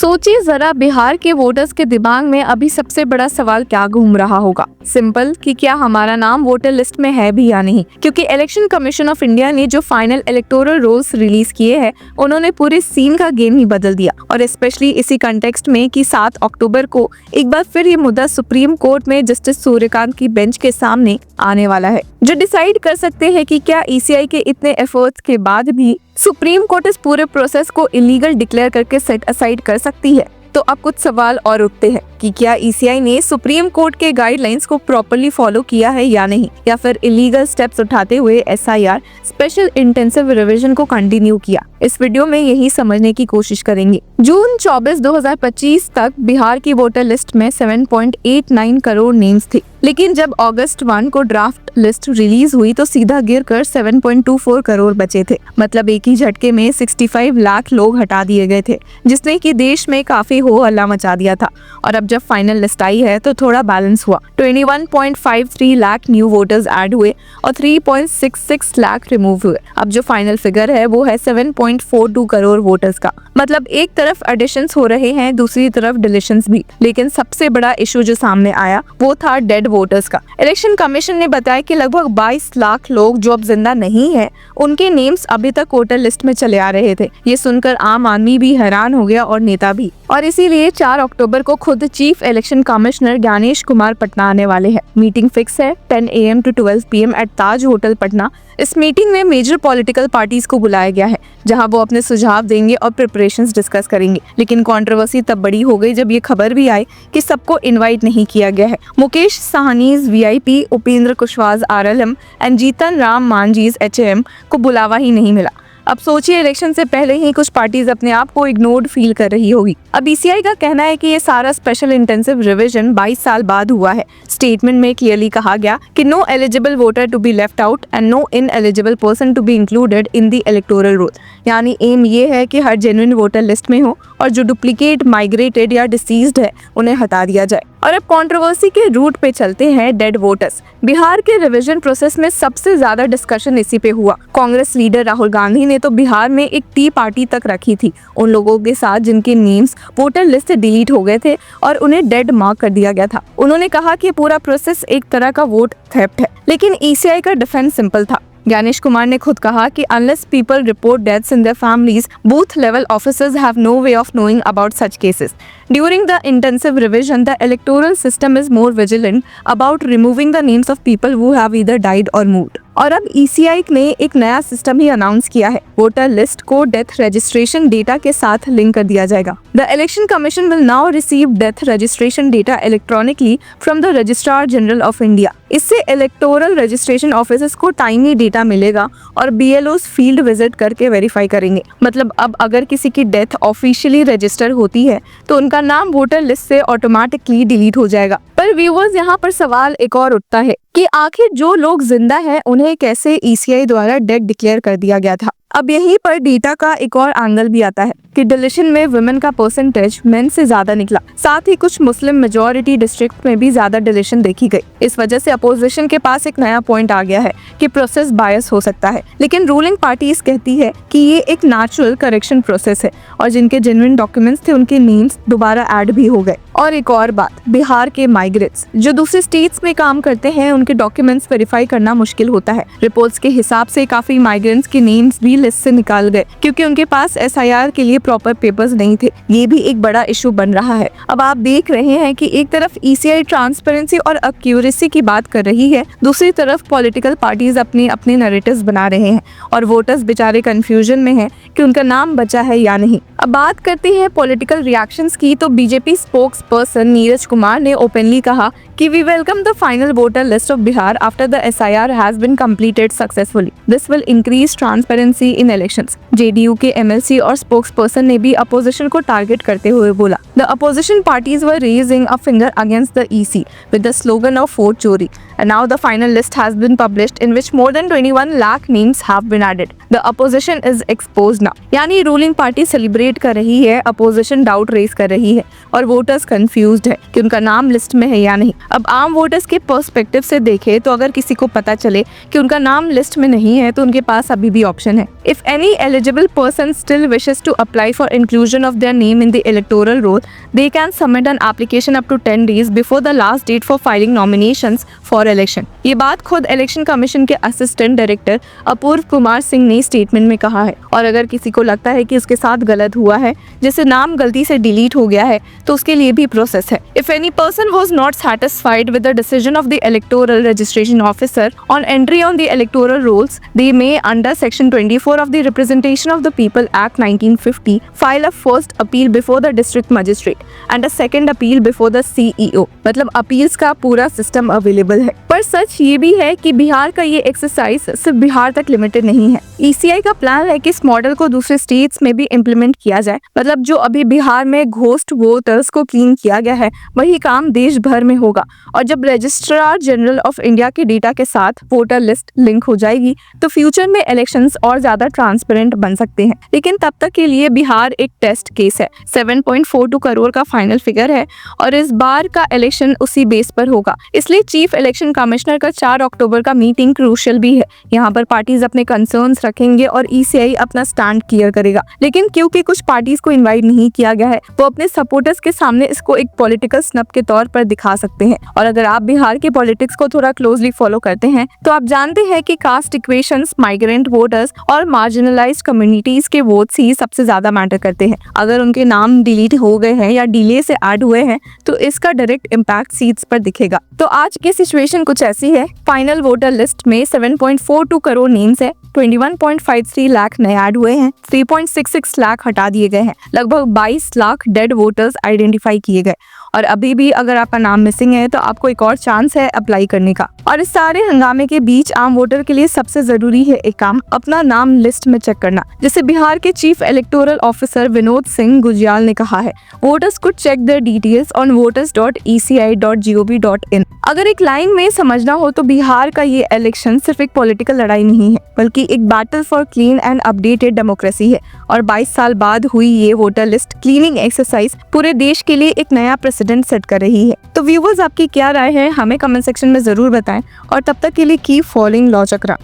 सोचिए जरा बिहार के वोटर्स के दिमाग में अभी सबसे बड़ा सवाल क्या घूम रहा होगा। सिंपल कि क्या हमारा नाम वोटर लिस्ट में है भी या नहीं, क्योंकि इलेक्शन कमीशन ऑफ इंडिया ने जो फाइनल इलेक्टोरल रोल्स रिलीज किए हैं उन्होंने पूरे सीन का गेम ही बदल दिया। और स्पेशली इसी कंटेक्स्ट में कि 7 अक्टूबर को एक बार फिर ये मुद्दा सुप्रीम कोर्ट में जस्टिस सूर्यकांत की बेंच के सामने आने वाला है, जो डिसाइड कर सकते हैं कि क्या ईसीआई के इतने एफर्ट्स के बाद भी सुप्रीम कोर्ट इस पूरे प्रोसेस को इलीगल डिक्लेयर करके सेट असाइड कर सकती है। तो अब कुछ सवाल और उठते हैं कि क्या ईसीआई ने सुप्रीम कोर्ट के गाइडलाइंस को प्रॉपर्ली फॉलो किया है या नहीं, या फिर इलीगल स्टेप्स उठाते हुए एसआईआर स्पेशल इंटेंसिव रिवीजन को कंटिन्यू किया। इस वीडियो में यही समझने की कोशिश करेंगे। जून 24, 2025 तक बिहार की वोटर लिस्ट में 7.89 करोड़ नेम्स थे, लेकिन जब अगस्त 1 को ड्राफ्ट लिस्ट रिलीज हुई तो सीधा गिरकर 7.24 करोड़ बचे थे। मतलब एक ही झटके में 65 लाख लोग हटा दिए गए थे, जिसने कि देश में काफी हो हल्ला मचा दिया था। और अब जब फाइनल लिस्ट आई है तो थोड़ा बैलेंस हुआ। 21.53 लाख न्यू वोटर्स ऐड हुए और 3.66 लाख रिमूव हुए। अब जो फाइनल फिगर है वो है 7.42 करोड़ वोटर्स का। मतलब एक तरफ एडिशंस हो रहे हैं, दूसरी तरफ डिलीशंस भी। लेकिन सबसे बड़ा इशू जो सामने आया वो था डेड वोटर्स का। इलेक्शन कमीशन ने बताया कि लगभग 22 लाख लोग जो अब जिंदा नहीं है, उनके नेम्स अभी तक वोटर लिस्ट में चले आ रहे थे। ये सुनकर आम आदमी भी हैरान हो गया और नेता भी। और इसीलिए 4 अक्टूबर को खुद chief election commissioner Gyanesh Kumar Patna आने वाले हैं। मीटिंग फिक्स है 10 AM to 12 PM at Taj hotel Patna. इस मीटिंग में मेजर पॉलिटिकल पार्टीज को बुलाया गया है, जहां वो अपने सुझाव देंगे और प्रिपरेशंस डिस्कस करेंगे। लेकिन कंट्रोवर्सी तब बड़ी हो गई जब ये खबर भी आई कि सबको इनवाइट नहीं किया गया है। Mukesh Sahni's VIP, Upendra Kushwaha RLM and Jitan Ram Manjhi's HM को बुलावा ही नहीं मिला। अब सोचिए, इलेक्शन से पहले ही कुछ पार्टीज अपने आप को इग्नोर्ड फील कर रही होगी। अब ईसीआई का कहना है कि ये सारा स्पेशल इंटेंसिव रिवीजन 22 साल बाद हुआ है। स्टेटमेंट में क्लियरली कहा गया कि no eligible voter to be left out and no ineligible person to be included in the electoral roll. यानी एम ये है कि हर जेन्युइन वोटर लिस्ट में हो और जो डुप्लीकेट, माइग्रेटेड या डिसीज्ड है उन्हें हटा दिया जाए। और अब कंट्रोवर्सी के रूट पे चलते हैं, डेड वोटर्स। बिहार के रिवीजन प्रोसेस में सबसे ज्यादा डिस्कशन इसी पे हुआ। कांग्रेस लीडर राहुल गांधी ने तो बिहार में एक टी पार्टी तक रखी थी उन लोगों के साथ जिनके नेम्स वोटर लिस्ट से डिलीट हो गए थे और उन्हें डेड मार्क कर दिया गया था। उन्होंने कहा कि पूरा प्रोसेस एक तरह का वोट थेफ्ट है। लेकिन ईसीआई का डिफेंस सिंपल था। ज्ञानेश कुमार ने खुद कहा कि unless people report deaths in their families, booth level officers have no way of knowing about such cases. During the intensive revision, the electoral system is more vigilant about removing the names of people who have either died or moved. और अब ECI ने एक नया system ही announce किया है। Voter list को death registration data के साथ लिंक कर दिया जाएगा। The election commission will now receive death registration data electronically from the registrar general of India. इससे इलेक्टोरल रजिस्ट्रेशन ऑफिसर्स को टाइमली डेटा मिलेगा और BLOs फील्ड विजिट करके वेरीफाई करेंगे। मतलब अब अगर किसी की डेथ ऑफिशियली रजिस्टर होती है तो उनका नाम वोटर लिस्ट से ऑटोमेटिकली डिलीट हो जाएगा। पर व्यूअर्स, यहाँ पर सवाल एक और उठता है कि आखिर जो लोग जिंदा हैं उन्हें कैसे ईसीआई द्वारा डेड डिक्लेयर कर दिया गया था। अब यहीं पर डेटा का एक और एंगल भी आता है कि डिलीशन में वुमेन का परसेंटेज मेन से ज्यादा निकला। साथ ही कुछ मुस्लिम मेजॉरिटी डिस्ट्रिक्ट में भी ज्यादा डिलीशन देखी गई। इस वजह से अपोजिशन के पास एक नया पॉइंट आ गया है कि प्रोसेस बायस हो सकता है। लेकिन रूलिंग पार्टीज कहती है कि ये एक नेचुरल करेक्शन प्रोसेस है और जिनके जेन्युइन डॉक्यूमेंट्स थे उनके नेम्स दोबारा ऐड भी हो गए। और एक और बात, बिहार के माइग्रेट्स जो दूसरे स्टेट्स में काम करते हैं उनके डॉक्यूमेंट्स वेरीफाई करना मुश्किल होता है। रिपोर्ट्स के हिसाब से काफी माइग्रेंट्स के नेम्स भी लिस्ट से निकाल गए क्योंकि उनके पास एसआईआर के लिए प्रॉपर पेपर्स नहीं थे। ये भी एक बड़ा इशू बन रहा है। अब आप देख रहे हैं कि एक तरफ ईसीआई ट्रांसपेरेंसी और एक्यूरेसी की बात कर रही है, दूसरी तरफ पॉलिटिकल पार्टीज अपने अपने नैरेटिव्स बना रहे हैं और वोटर्स बेचारे कंफ्यूजन में हैं कि उनका नाम बचा है या नहीं। अब बात करते हैं पॉलिटिकल रिएक्शंस की, तो BJP spokesperson Neeraj Kumar ने ओपनली कहा कि we welcome the final voter list of Bihar after the SIR has been completed successfully. This will increase transparency in elections. JDU के MLC और स्पोक्स पर्सन ने भी अपोजिशन को टारगेट करते हुए बोला, the opposition parties were raising a finger against the EC with the slogan of vote चोरी। And now the final list has been published in which more than 21 lakh names have been added. The opposition is exposed now. यानी ruling party celebrate कर रही है, opposition doubt raise कर रही है और voters confused है कि उनका नाम लिस्ट में है या नहीं। अब आम वोटर्स के पर्सपेक्टिव से देखें तो अगर किसी को पता चले कि उनका नाम लिस्ट में नहीं है तो उनके पास अभी भी ऑप्शन है। If any eligible person still wishes to apply for inclusion of their name in the electoral roll, they can submit an application up to 10 days before the last date for filing nominations for election. ये बात खुद election commission के assistant director Apurva Kumar Singh ने statement में कहा है। और अगर किसी को लगता है कि उसके साथ गलत हुआ है, जैसे नाम गलती से डिलीट हो गया है, तो उसके लिए भी प्रोसेस है। If any person was not satisfied with the decision of the electoral registration officer on entry on the electoral rolls, they may under section 24 of the Representation of the People Act 1950 file a first appeal before the district magistrate and a second appeal before the CEO। मतलब appeals का पूरा system available है। पर सच ये भी है कि बिहार का ये एक्सरसाइज सिर्फ बिहार तक लिमिटेड नहीं है। ECI का प्लान है कि इस मॉडल को दूसरे स्टेट्स में भी इम्प्लीमेंट किया जाए। मतलब जो अभी बिहार में घोस्ट वोटर्स को क्लीन किया गया है, वही काम देश भर में होगा। और जब रजिस्ट्रार जनरल ऑफ इंडिया के डेटा के साथ वोटर लिस्ट लिंक हो जाएगी तो फ्यूचर में इलेक्शंस और ज्यादा ट्रांसपेरेंट बन सकते हैं। लेकिन तब तक के लिए बिहार एक टेस्ट केस है। 7.42 करोड़ का फाइनल फिगर है और इस बार का इलेक्शन उसी बेस पर होगा। इसलिए चीफ इलेक्शन कमिश्नर का 4 अक्टूबर का मीटिंग क्रूशियल भी है। यहाँ पर पार्टीज अपने कंसर्न्स रखेंगे और ECI अपना स्टैंड क्लियर करेगा। लेकिन क्योंकि कुछ पार्टीज को इन्वाइट नहीं किया गया है, वो अपने सपोर्टर्स के सामने इसको एक पॉलिटिकल स्नब के तौर पर दिखा सकते हैं। और अगर आप बिहार के पॉलिटिक्स को थोड़ा क्लोजली फॉलो करते हैं तो आप जानते हैं कि कास्ट इक्वेशंस, माइग्रेंट वोटर्स और मार्जिनलाइज्ड कम्युनिटीज के वोट्स ही सबसे ज्यादा मैटर करते हैं। अगर उनके नाम डिलीट हो गए हैं या डिले से ऐड हुए हैं तो इसका डायरेक्ट इम्पैक्ट सीट्स पर दिखेगा। तो आज की सिचुएशन कुछ ऐसी है। फाइनल वोटर लिस्ट में 7.42 करोड़ नेम्स है, 21.53 लाख नए ऐड हुए हैं, 3.66 लाख हटा दिए गए हैं, लगभग 22 लाख डेड वोटर्स आइडेंटिफाई किए गए। और अभी भी अगर आपका नाम मिसिंग है तो आपको एक और चांस है अप्लाई करने का। और इस सारे हंगामे के बीच आम वोटर के लिए सबसे जरूरी है एक काम, अपना नाम लिस्ट में चेक करना। जैसे बिहार के chief electoral officer Vinod Singh Gunjiyal ने कहा है, voters could check their details on voters.eci.gov.in। अगर एक लाइन में समझना हो तो बिहार का ये इलेक्शन सिर्फ एक पॉलिटिकल लड़ाई नहीं है, बल्कि एक battle for clean and updated democracy है। और 22 साल बाद हुई ये वोटर लिस्ट क्लीनिंग एक्सरसाइज पूरे देश के लिए एक नया प्रेसिडेंट सेट कर रही है। तो व्यूअर्स, आपकी क्या राय है हमें कमेंट सेक्शन में जरूर बताएं और तब तक के लिए कीप फॉलोइंग लॉ चक्रा।